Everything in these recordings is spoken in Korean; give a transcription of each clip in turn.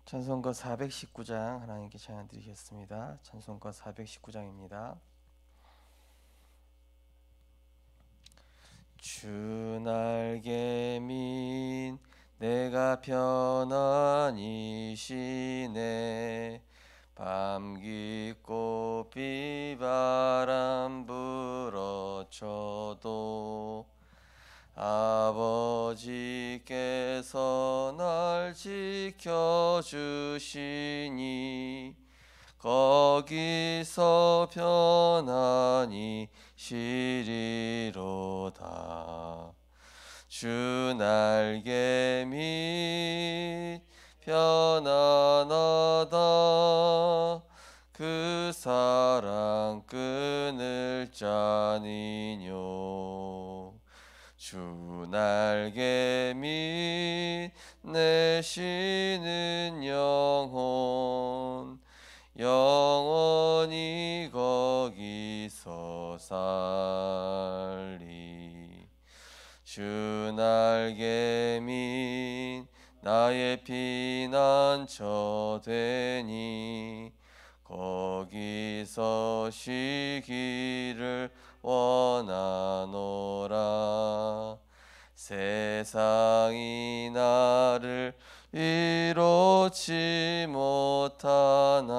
찬송가 419장 하나님께 찬양 드리겠습니다. 찬송가 419장입니다. 주 날개민 내가 편안히 쉬네. 밤 깊고 비바람 불어쳐도 아버지께서 날 지켜주시니 거기서 편안히 쉬리로다. 주 날개 밑 편안하다. 그 사랑 끊을 자니뇨. 주 날개 밑 내 쉬는 영혼 영원히 거기서 살리. 주 날개 밑 나의 피난처 되니 거기서 쉬기를 원하노라. 세상이 나를 이롭지 못하나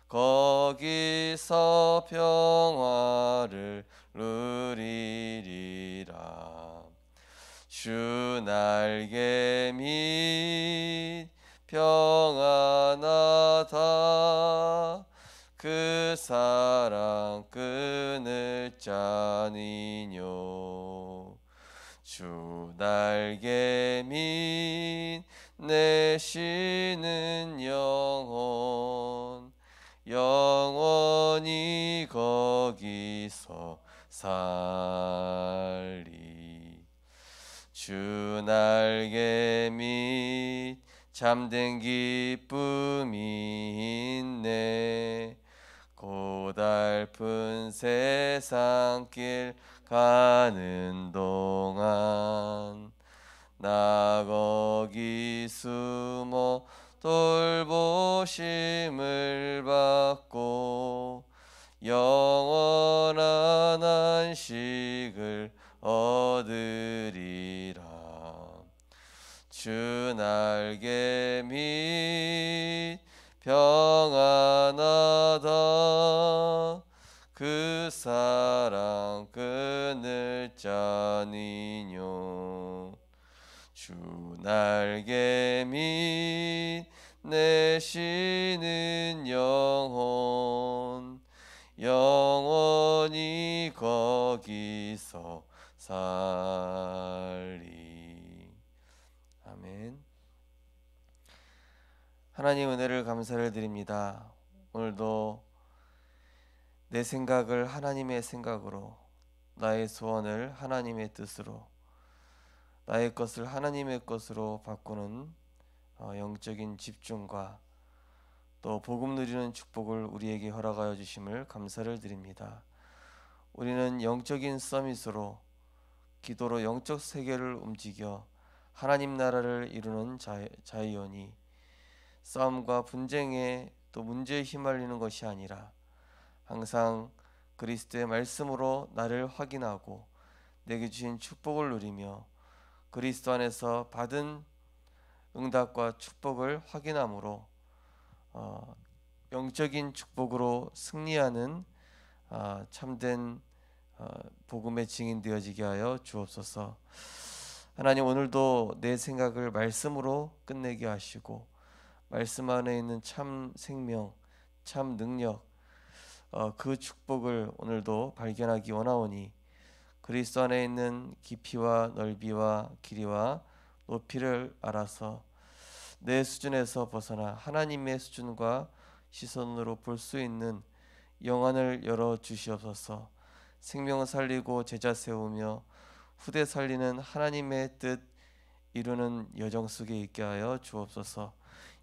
거기서 평화를 누리리라. 주 날개 밑 평안하다. 그 사랑 끊을 자니뇨. 주 날개 밑 내 쉬는 영혼 영원히 거기서 살리. 주 날개 밑 참된 기쁨이 있네. 고달픈 세상길 가는 동안 나 거기 숨어 돌보심을 받고 영원한 안식을 얻으리라. 주 날개 밑 평안하다. 그 사랑 끊을 자니뇨. 주 날개 밑 내 쉬는 영혼 영원히 거기서 살리. 아멘. 하나님 은혜를 감사를 드립니다. 오늘도 내 생각을 하나님의 생각으로, 나의 소원을 하나님의 뜻으로, 나의 것을 하나님의 것으로 바꾸는 영적인 집중과 또 복음 누리는 축복을 우리에게 허락하여 주심을 감사를 드립니다. 우리는 영적인 서밋으로 기도로 영적 세계를 움직여 하나님 나라를 이루는 자이오니 싸움과 분쟁에 또 문제에 휘말리는 것이 아니라 항상 그리스도의 말씀으로 나를 확인하고 내게 주신 축복을 누리며 그리스도 안에서 받은 응답과 축복을 확인함으로 영적인 축복으로 승리하는 참된 복음의 증인 되어지게 하여 주옵소서. 하나님, 오늘도 내 생각을 말씀으로 끝내게 하시고 말씀 안에 있는 참 생명, 참 능력, 그 축복을 오늘도 발견하기 원하오니 그리스도 안에 있는 깊이와 넓이와 길이와 높이를 알아서 내 수준에서 벗어나 하나님의 수준과 시선으로 볼 수 있는 영안을 열어 주시옵소서. 생명을 살리고 제자 세우며 후대 살리는 하나님의 뜻 이루는 여정 속에 있게 하여 주옵소서.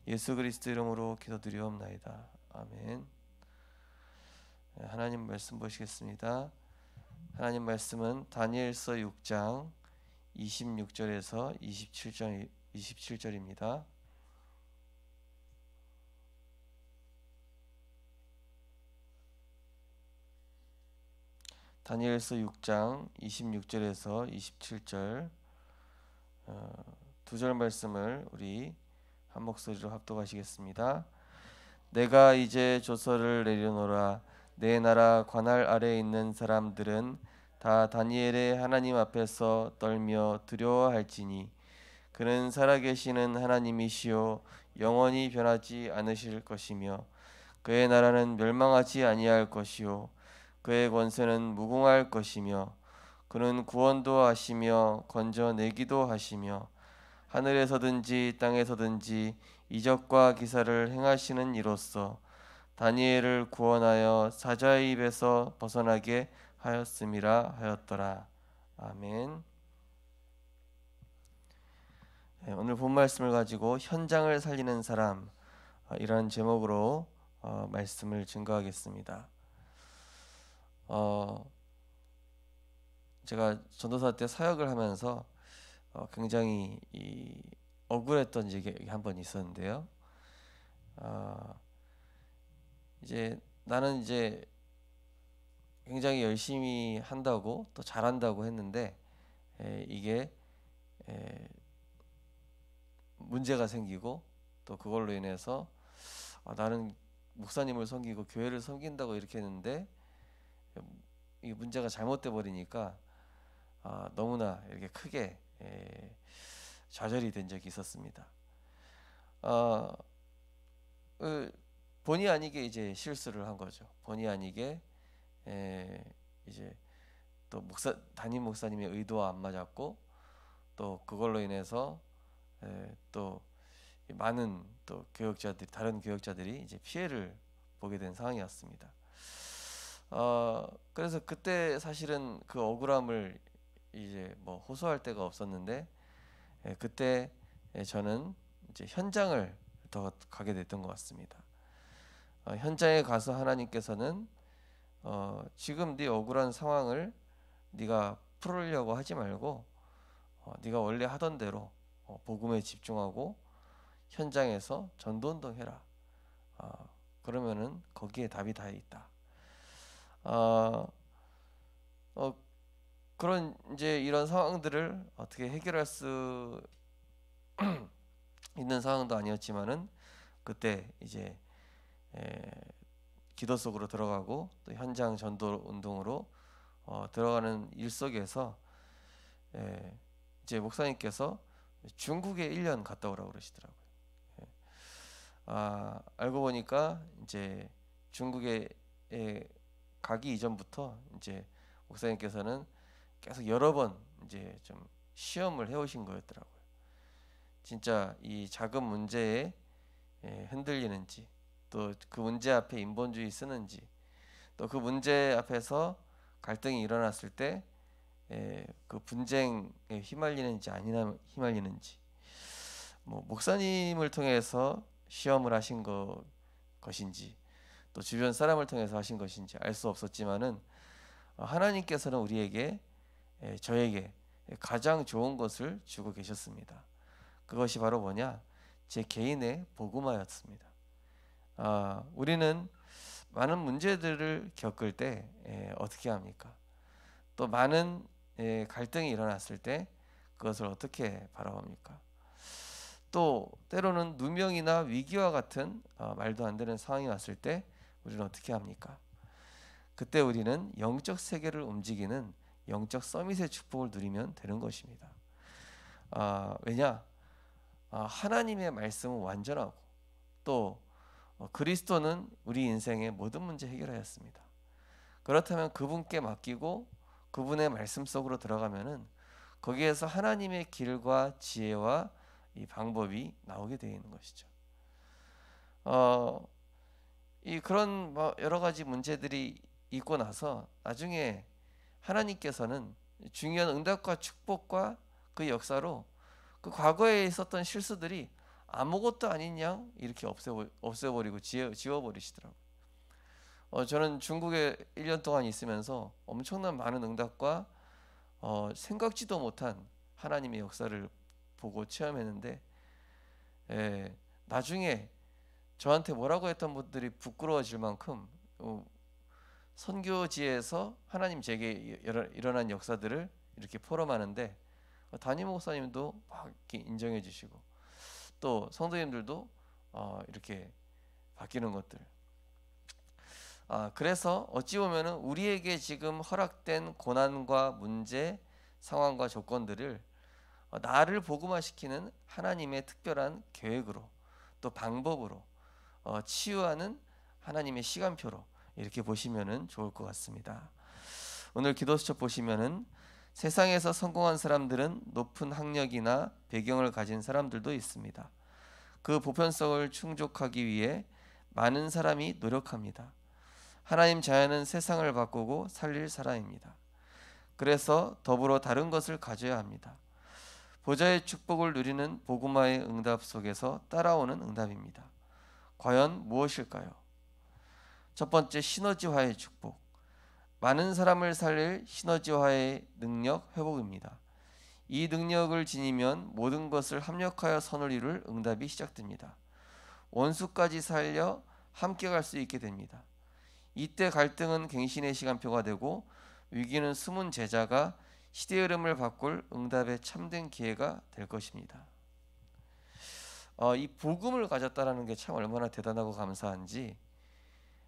예수 그리스도 이름으로 기도드리옵나이다. 아멘. 하나님 말씀 보시겠습니다. 하나님 말씀은 다니엘서 6장 26절에서 27절입니다. 다니엘서 6장 26절에서 27절 두 절 말씀을 우리 한 목소리로 합독하시겠습니다. 내가 이제 조서를 내려놓으라. 내 나라 관할 아래에 있는 사람들은 다 다니엘의 하나님 앞에서 떨며 두려워할지니 그는 살아계시는 하나님이시요 영원히 변하지 않으실 것이며 그의 나라는 멸망하지 아니할 것이요 그의 권세는 무궁할 것이며 그는 구원도 하시며 건져내기도 하시며 하늘에서든지 땅에서든지 이적과 기사를 행하시는 이로써 다니엘을 구원하여 사자의 입에서 벗어나게 하였음이라 하였더라. 아멘. 오늘 본 말씀을 가지고 현장을 살리는 사람 이라는 제목으로 말씀을 증거하겠습니다. 제가 전도사 때 사역을 하면서 굉장히 억울했던 적이 한 번 있었는데요. 이제 나는 이제 굉장히 열심히 한다고 또 잘한다고 했는데 이게 문제가 생기고 또 그걸로 인해서 나는 목사님을 섬기고 교회를 섬긴다고 이렇게 했는데 이 문제가 잘못돼 버리니까 너무나 이렇게 크게 좌절이 된 적이 있었습니다. 본의 아니게 이제 실수를 한 거죠. 본의 아니게 이제 또 담임 목사님의 의도와 안 맞았고 또 그걸로 인해서 또 많은 또 다른 교역자들이 이제 피해를 보게 된 상황이었습니다. 그래서 그때 사실은 그 억울함을 이제 뭐 호소할 데가 없었는데 그때 저는 이제 현장을 더 가게 됐던 것 같습니다. 현장에 가서 하나님께서는 지금 네 억울한 상황을 네가 풀으려고 하지 말고 네가 원래 하던 대로 복음에 집중하고 현장에서 전도운동 해라. 그러면은 거기에 답이 다 있다. 그런 이제 이런 상황들을 어떻게 해결할 수 있는 상황도 아니었지만은 그때 이제 기도 속으로 들어가고 또 현장 전도 운동으로 들어가는 일 속에서 이제 목사님께서 중국에 1년 갔다 오라고 그러시더라고요. 알고 보니까 이제 중국에 가기 이전부터 이제 목사님께서는 계속 여러 번 이제 좀 시험을 해오신 거였더라고요. 진짜 이 작은 문제에 흔들리는지 또 그 문제 앞에 인본주의 쓰는지 또 그 문제 앞에서 갈등이 일어났을 때 그 분쟁에 휘말리는지 안 휘말리는지 뭐 목사님을 통해서 시험을 하신 것인지 또 주변 사람을 통해서 하신 것인지 알 수 없었지만은 하나님께서는 우리에게 저에게 가장 좋은 것을 주고 계셨습니다. 그것이 바로 뭐냐? 제 개인의 복음화였습니다. 우리는 많은 문제들을 겪을 때 어떻게 합니까? 또 많은 갈등이 일어났을 때 그것을 어떻게 바라봅니까? 또 때로는 누명이나 위기와 같은 말도 안 되는 상황이 왔을 때 우리는 어떻게 합니까? 그때 우리는 영적 세계를 움직이는 영적 서밋의 축복을 누리면 되는 것입니다. 왜냐? 하나님의 말씀은 완전하고 또 그리스도는 우리 인생의 모든 문제 해결하였습니다. 그렇다면 그분께 맡기고 그분의 말씀 속으로 들어가면은 거기에서 하나님의 길과 지혜와 이 방법이 나오게 되어 있는 것이죠. 이 그런 여러 가지 문제들이 있고 나서 나중에 하나님께서는 중요한 응답과 축복과 그 역사로 그 과거에 있었던 실수들이 아무것도 아닌 양 이렇게 없애버리고 지워버리시더라고요. 저는 중국에 1년 동안 있으면서 엄청난 많은 응답과 생각지도 못한 하나님의 역사를 보고 체험했는데 나중에 저한테 뭐라고 했던 분들이 부끄러워질 만큼 선교지에서 하나님 제게 일어난 역사들을 이렇게 포럼하는데 담임 목사님도 막 이렇게 인정해 주시고 또 성도님들도 이렇게 바뀌는 것들. 그래서 어찌 보면은 우리에게 지금 허락된 고난과 문제, 상황과 조건들을 나를 복음화시키는 하나님의 특별한 계획으로 또 방법으로 치유하는 하나님의 시간표로 이렇게 보시면은 좋을 것 같습니다. 오늘 기도수첩 보시면은 세상에서 성공한 사람들은 높은 학력이나 배경을 가진 사람들도 있습니다. 그 보편성을 충족하기 위해 많은 사람이 노력합니다. 하나님 자녀는 세상을 바꾸고 살릴 사람입니다. 그래서 더불어 다른 것을 가져야 합니다. 보좌의 축복을 누리는 복음화의 응답 속에서 따라오는 응답입니다. 과연 무엇일까요? 첫 번째, 시너지화의 축복. 많은 사람을 살릴 시너지화의 능력 회복입니다. 이 능력을 지니면 모든 것을 합력하여 선을 이룰 응답이 시작됩니다. 원수까지 살려 함께 갈 수 있게 됩니다. 이때 갈등은 갱신의 시간표가 되고 위기는 숨은 제자가 시대의 흐름을 바꿀 응답의 참된 기회가 될 것입니다. 이 복음을 가졌다는 게 참 얼마나 대단하고 감사한지,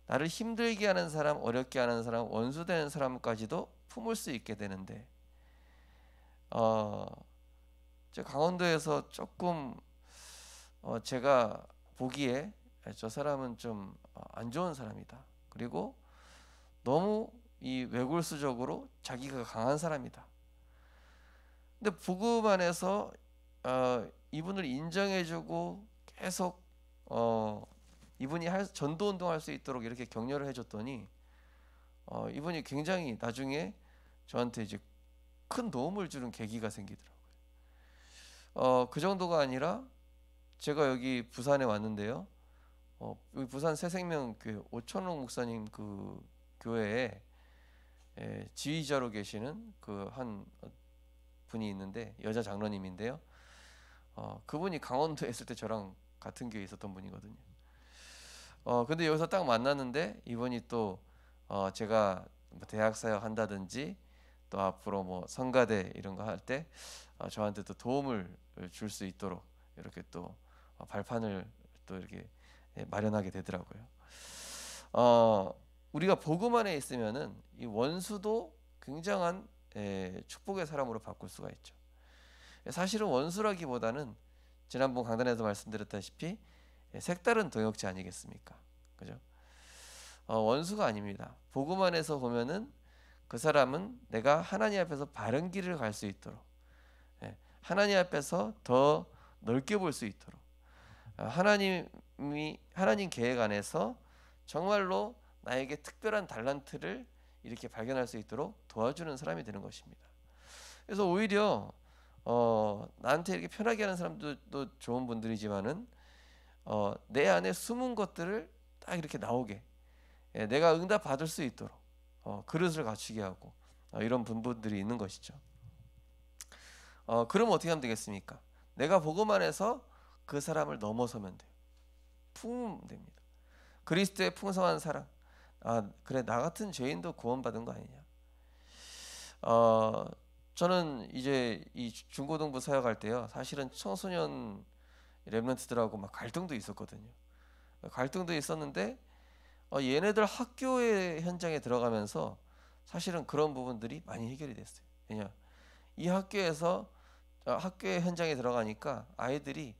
나를 힘들게 하는 사람, 어렵게 하는 사람, 원수되는 사람까지도 품을 수 있게 되는데, 저 강원도에서 조금 제가 보기에 저 사람은 좀 안 좋은 사람이다. 그리고 너무 이 외골수적으로 자기가 강한 사람이다. 근데 복음 안에서 이분을 인정해주고 계속 이분이 전도 운동할 수 있도록 이렇게 격려를 해줬더니 이분이 굉장히 나중에 저한테 이제 큰 도움을 주는 계기가 생기더라고요. 그 정도가 아니라 제가 여기 부산에 왔는데요. 여기 부산 새생명교회 오천록 목사님 그 교회에 지휘자로 계시는 그 한 분이 있는데 여자 장로님인데요. 그분이 강원도에 있을 때 저랑 같은 교회에 있었던 분이거든요. 근데 여기서 딱 만났는데 이분이 또 제가 뭐 대학 사역 한다든지 또 앞으로 뭐 성가대 이런 거 할 때 저한테 또 도움을 줄 수 있도록 이렇게 또 발판을 또 이렇게 마련하게 되더라고요. 우리가 복음 안에 있으면은 이 원수도 굉장한 축복의 사람으로 바꿀 수가 있죠. 사실은 원수라기보다는 지난번 강단에서 말씀드렸다시피 색다른 동역자 아니겠습니까? 그죠? 원수가 아닙니다. 복음 안에서 보면은 그 사람은 내가 하나님 앞에서 바른 길을 갈 수 있도록, 하나님 앞에서 더 넓게 볼 수 있도록, 하나님 계획 안에서 정말로 나에게 특별한 달란트를 이렇게 발견할 수 있도록 도와주는 사람이 되는 것입니다. 그래서 오히려 나한테 이렇게 편하게 하는 사람도 좋은 분들이지만은 내 안에 숨은 것들을 딱 이렇게 나오게, 내가 응답 받을 수 있도록 그릇을 갖추게 하고 이런 분들이 있는 것이죠. 그럼 어떻게 하면 되겠습니까? 내가 복음 안에서 그 사람을 넘어서면 돼요. 품으면 됩니다. 그리스도의 풍성한 사랑. 그래, 나 같은 죄인도 구원받은 거 아니냐. 저는 이제 이 중고등부 사역할 때요, 사실은 청소년 렘넌트들하고 막 갈등도 있었거든요. 갈등도 있었는데 얘네들 학교의 현장에 들어가면서 사실은 그런 부분들이 많이 해결이 됐어요. 왜냐, 이 학교의 현장에 들어가니까 아이들이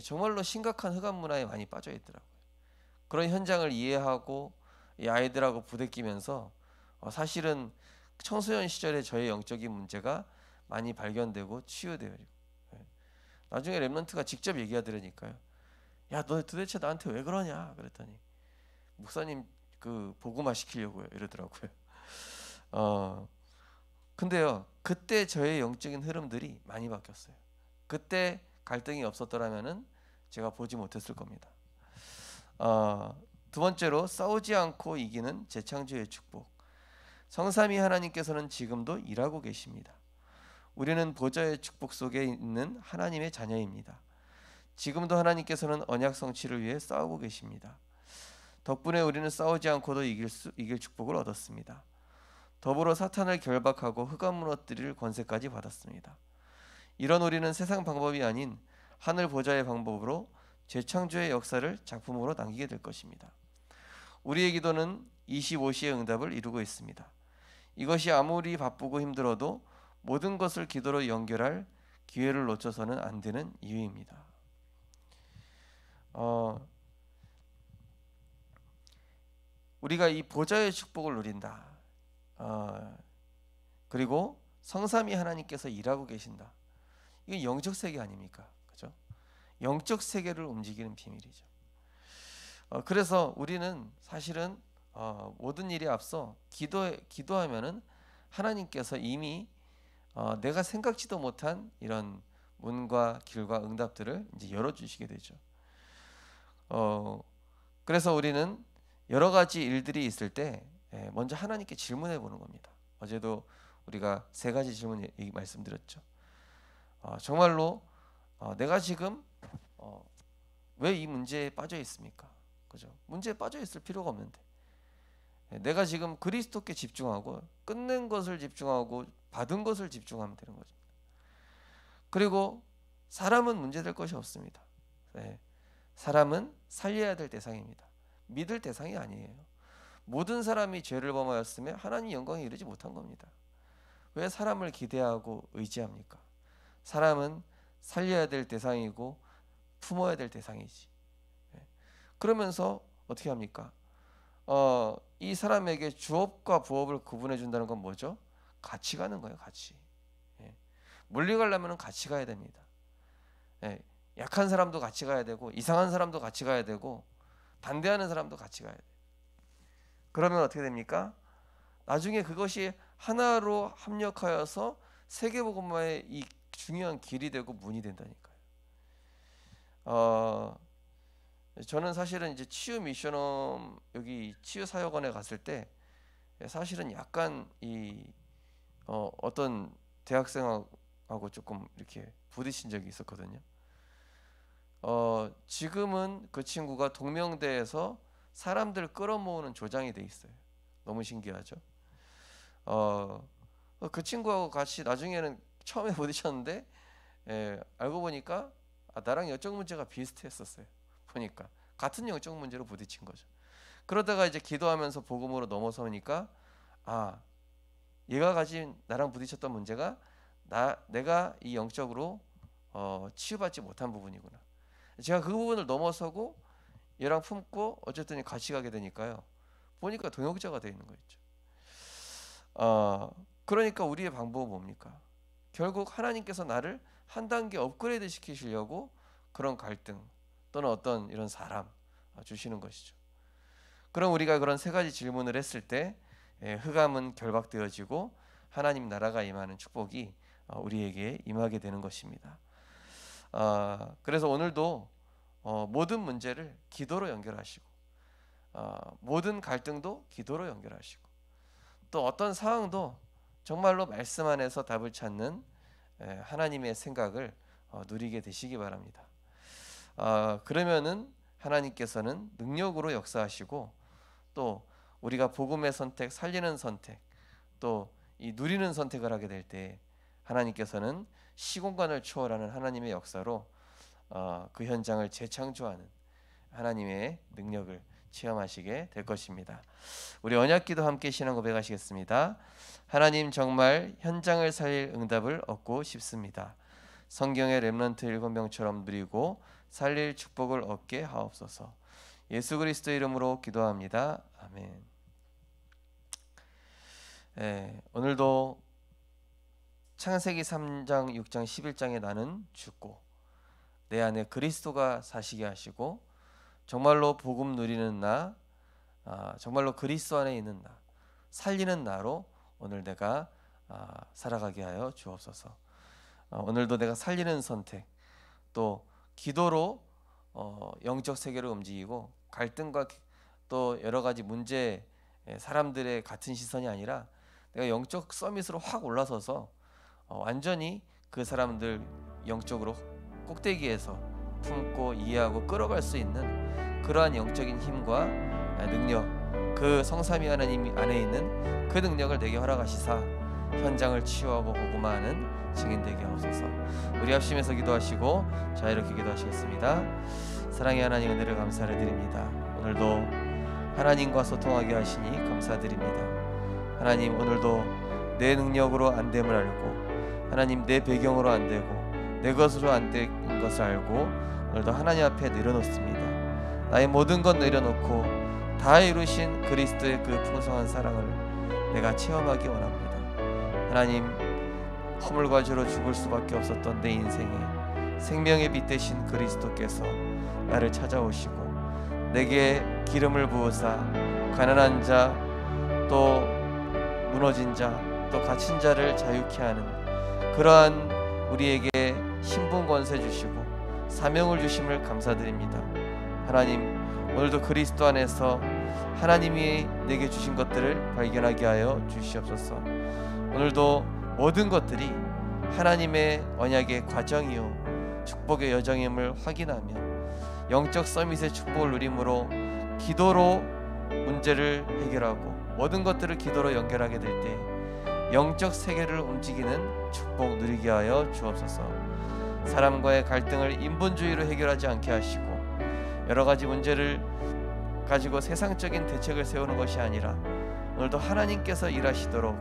정말로 심각한 흑암 문화에 많이 빠져 있더라고요. 그런 현장을 이해하고 이 아이들하고 부대끼면서 사실은 청소년 시절에 저의 영적인 문제가 많이 발견되고 치유되어지고, 나중에 렘넌트가 직접 얘기하더라니까요. 야, 너 도대체 나한테 왜 그러냐 그랬더니 목사님 그 복음화 시키려고요 이러더라고요. 근데요, 그때 저의 영적인 흐름들이 많이 바뀌었어요. 그때 갈등이 없었더라면은 제가 보지 못했을 겁니다. 두 번째로, 싸우지 않고 이기는 재창조의 축복. 성삼위 하나님께서는 지금도 일하고 계십니다. 우리는 보좌의 축복 속에 있는 하나님의 자녀입니다. 지금도 하나님께서는 언약 성취를 위해 싸우고 계십니다. 덕분에 우리는 싸우지 않고도 이길 축복을 얻었습니다. 더불어 사탄을 결박하고 흑암 무너뜨릴 권세까지 받았습니다. 이런 우리는 세상 방법이 아닌 하늘 보좌의 방법으로 재창조의 역사를 작품으로 남기게 될 것입니다. 우리의 기도는 25시의 응답을 이루고 있습니다. 이것이 아무리 바쁘고 힘들어도 모든 것을 기도로 연결할 기회를 놓쳐서는 안 되는 이유입니다. 우리가 이 보좌의 축복을 누린다. 그리고 성삼위 하나님께서 일하고 계신다. 이건 영적 세계 아닙니까? 그죠? 영적 세계를 움직이는 비밀이죠. 그래서 우리는 사실은 모든 일에 앞서 기도하면은 하나님께서 이미 내가 생각지도 못한 이런 문과 길과 응답들을 이제 열어주시게 되죠. 그래서 우리는 여러 가지 일들이 있을 때 먼저 하나님께 질문해 보는 겁니다. 어제도 우리가 3가지 질문 말씀드렸죠. 정말로 내가 지금 왜 이 문제에 빠져 있습니까? 그죠? 문제에 빠져 있을 필요가 없는데 내가 지금 그리스도께 집중하고 끝낸 것을 집중하고 받은 것을 집중하면 되는 거죠. 그리고 사람은 문제될 것이 없습니다. 사람은 살려야 될 대상입니다. 믿을 대상이 아니에요. 모든 사람이 죄를 범하였으며 하나님 영광에 이르지 못한 겁니다. 왜 사람을 기대하고 의지합니까? 사람은 살려야 될 대상이고 품어야 될 대상이지. 그러면서 어떻게 합니까? 이 사람에게 주업과 부업을 구분해 준다는 건 뭐죠? 같이 가는 거예요. 같이. 물리가려면 같이 가야 됩니다. 약한 사람도 같이 가야 되고 이상한 사람도 같이 가야 되고 반대하는 사람도 같이 가야 돼요. 그러면 어떻게 됩니까? 나중에 그것이 하나로 합력하여서 세계복음화의 이 중요한 길이 되고 문이 된다니까요. 저는 사실은 이제 치유 미션홈 여기 치유 사역원에 갔을 때 사실은 약간 어떤 대학생하고 조금 이렇게 부딪힌 적이 있었거든요. 지금은 그 친구가 동명대에서 사람들 끌어모으는 조장이 돼 있어요. 너무 신기하죠. 그 친구하고 같이 나중에는 처음에 부딪혔는데 알고 보니까 나랑 영적 문제가 비슷했었어요. 보니까 같은 영적 문제로 부딪힌 거죠. 그러다가 이제 기도하면서 복음으로 넘어서니까 얘가 가진 나랑 부딪혔던 문제가 내가 이 영적으로 치유받지 못한 부분이구나. 제가 그 부분을 넘어서고 얘랑 품고 어쨌든 같이 가게 되니까요. 보니까 동역자가 되어 있는 거였죠. 그러니까 우리의 방법은 뭡니까? 결국 하나님께서 나를 한 단계 업그레이드 시키시려고 그런 갈등 또는 어떤 이런 사람 주시는 것이죠. 그럼 우리가 그런 3가지 질문을 했을 때 흑암은 결박되어지고 하나님 나라가 임하는 축복이 우리에게 임하게 되는 것입니다. 그래서 오늘도 모든 문제를 기도로 연결하시고 모든 갈등도 기도로 연결하시고 또 어떤 상황도 정말로 말씀 안에서 답을 찾는 하나님의 생각을 누리게 되시기 바랍니다. 그러면은 하나님께서는 능력으로 역사하시고 또 우리가 복음의 선택, 살리는 선택, 또 이 누리는 선택을 하게 될 때 하나님께서는 시공간을 초월하는 하나님의 역사로 그 현장을 재창조하는 하나님의 능력을 체험하시게 될 것입니다. 우리 언약기도 함께 신앙 고백하시겠습니다. 하나님 정말 현장을 살릴 응답을 얻고 싶습니다. 성경의 렘넌트 7명처럼 누리고 살릴 축복을 얻게 하옵소서. 예수 그리스도 이름으로 기도합니다. 아멘. 오늘도 창세기 3장, 6장, 11장에 나는 죽고 내 안에 그리스도가 사시게 하시고 정말로 복음 누리는 나, 정말로 그리스도 안에 있는 나, 살리는 나로 오늘 내가 살아가게 하여 주옵소서. 오늘도 내가 살리는 선택, 또 기도로 영적 세계를 움직이고 갈등과 또 여러 가지 문제, 사람들의 같은 시선이 아니라 내가 영적 서밋으로 확 올라서서 완전히 그 사람들 영적으로 꼭대기에서 품고 이해하고 끌어갈 수 있는 그러한 영적인 힘과 능력, 그 성삼위 하나님 안에 있는 그 능력을 내게 허락하시사 현장을 치유하고 복음화하는 증인 되게 하옵소서. 우리 합심해서 기도하시고 자 이렇게 기도하시겠습니다. 사랑의 하나님, 은혜를 감사를 드립니다. 오늘도 하나님과 소통하게 하시니 감사드립니다. 하나님, 오늘도 내 능력으로 안 됨을 알고, 하나님 내 배경으로 안 되고 내 것으로 안 된 것을 알고 오늘도 하나님 앞에 내려놓습니다. 나의 모든 것 내려놓고 다 이루신 그리스도의 그 풍성한 사랑을 내가 체험하기 원합니다. 하나님, 허물과 죄로 죽을 수밖에 없었던 내 인생에 생명의 빛 되신 그리스도께서 나를 찾아오시고 내게 기름을 부으사 가난한 자, 또 무너진 자, 또 갇힌 자를 자유케 하는 그러한 우리에게 신분 권세 주시고 사명을 주심을 감사드립니다. 하나님, 오늘도 그리스도 안에서 하나님이 내게 주신 것들을 발견하게 하여 주시옵소서. 오늘도 모든 것들이 하나님의 언약의 과정이요 축복의 여정임을 확인하며 영적 서밋의 축복을 누림으로 기도로 문제를 해결하고 모든 것들을 기도로 연결하게 될 때 영적 세계를 움직이는 축복 누리게 하여 주옵소서. 사람과의 갈등을 인본주의로 해결하지 않게 하시고 여러 가지 문제를 가지고 세상적인 대책을 세우는 것이 아니라 오늘도 하나님께서 일하시도록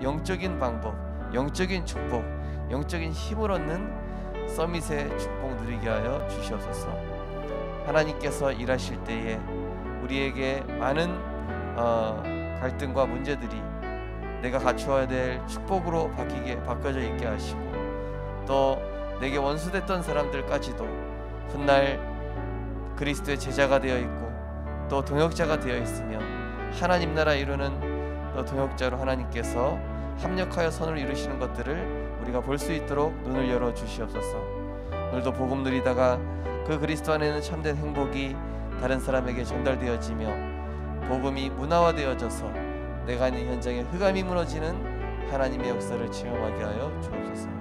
영적인 방법, 영적인 축복, 영적인 힘을 얻는 서밋의 축복 누리게 하여 주시옵소서. 하나님께서 일하실 때에 우리에게 많은 갈등과 문제들이 내가 갖추어야 될 축복으로 바꿔져 있게 하시고, 또 내게 원수됐던 사람들까지도 훗날 그리스도의 제자가 되어 있고 또 동역자가 되어 있으며 하나님 나라 이루는 또 동역자로 하나님께서 합력하여 선을 이루시는 것들을 우리가 볼 수 있도록 눈을 열어 주시옵소서. 오늘도 복음 누리다가 그 그리스도 안에는 참된 행복이 다른 사람에게 전달되어지며 복음이 문화화되어져서 내가 있는 현장에 흑암이 무너지는 하나님의 역사를 체험하게 하여 주옵소서.